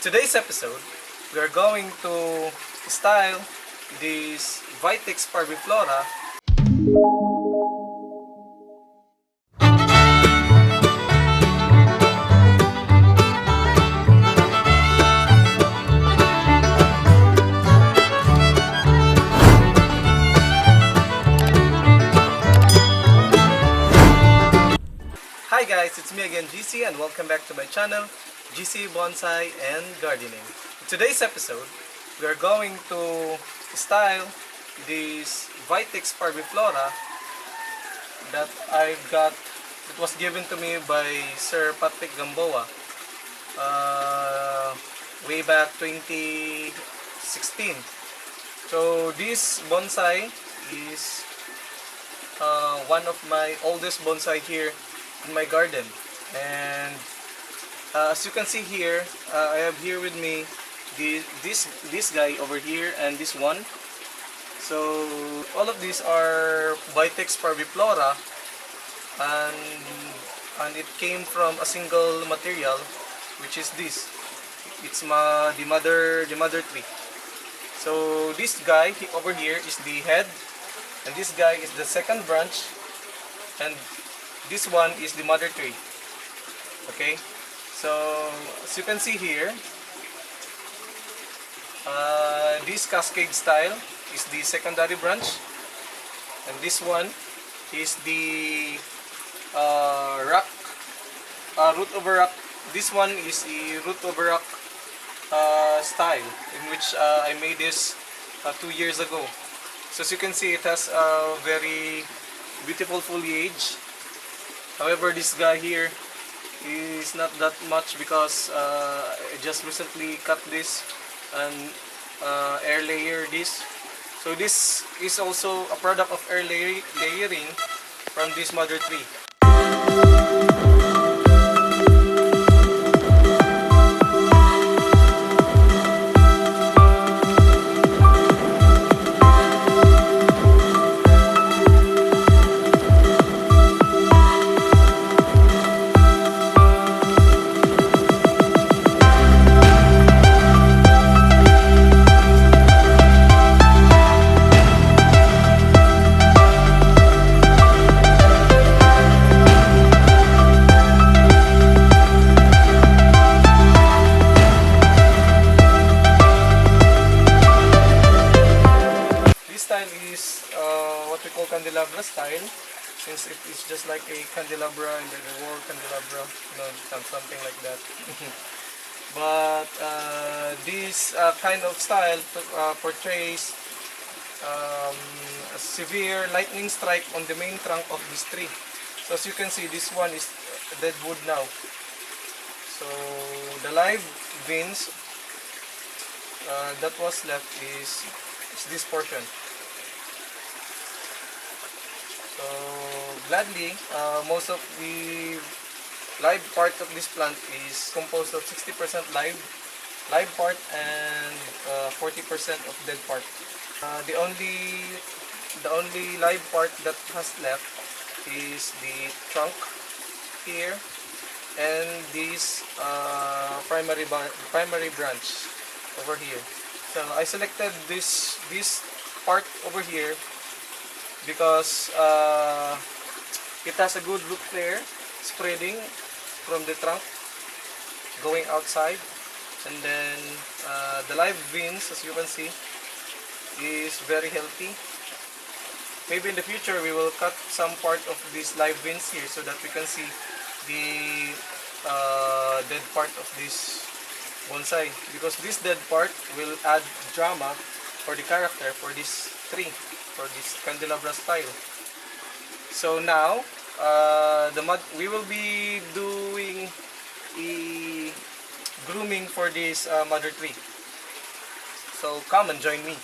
today's episode, we are going to style this Vitex Parviflora. Hi guys, it's me again, GC, and welcome back to my channel, GC Bonsai and Gardening. In today's episode, we are going to style this Vitex Parviflora that I got. It was given to me by Sir Patrick Gamboa way back 2016. So this bonsai is one of my oldest bonsai here in my garden, and as you can see here, I have here with me this guy over here and this one. So all of these are Vitex Parviflora, and it came from a single material, which is this. It's the mother tree. So this guy over here is the head, and this guy is the second branch, and this one is the mother tree. Okay, so as you can see here, this cascade style is the secondary branch, and this one is the root over rock. This one is the root over rock style, in which I made this 2 years ago. So as you can see, it has a very beautiful foliage. However, this guy here is not that much because I just recently cut this and air layer this. So this is also a product of air layering from this mother tree. What we call Candelabra Style, since it is just like a candelabra and then a war candelabra, something like that. But this kind of style portrays a severe lightning strike on the main trunk of this tree. So as you can see, this one is dead wood now. So the live veins that was left is this portion. So gladly, most of the live part of this plant is composed of 60% live part and 40% of dead part. The only live part that has left is the trunk here and this primary branch over here. So I selected this part over here because it has a good root flare spreading from the trunk going outside, and then the live veins, as you can see, is very healthy. Maybe in the future we will cut some part of these live veins here so that we can see the dead part of this bonsai, because this dead part will add drama for the character for this tree, for this Candelabra style. So now we will be doing a grooming for this mother tree. So come and join me.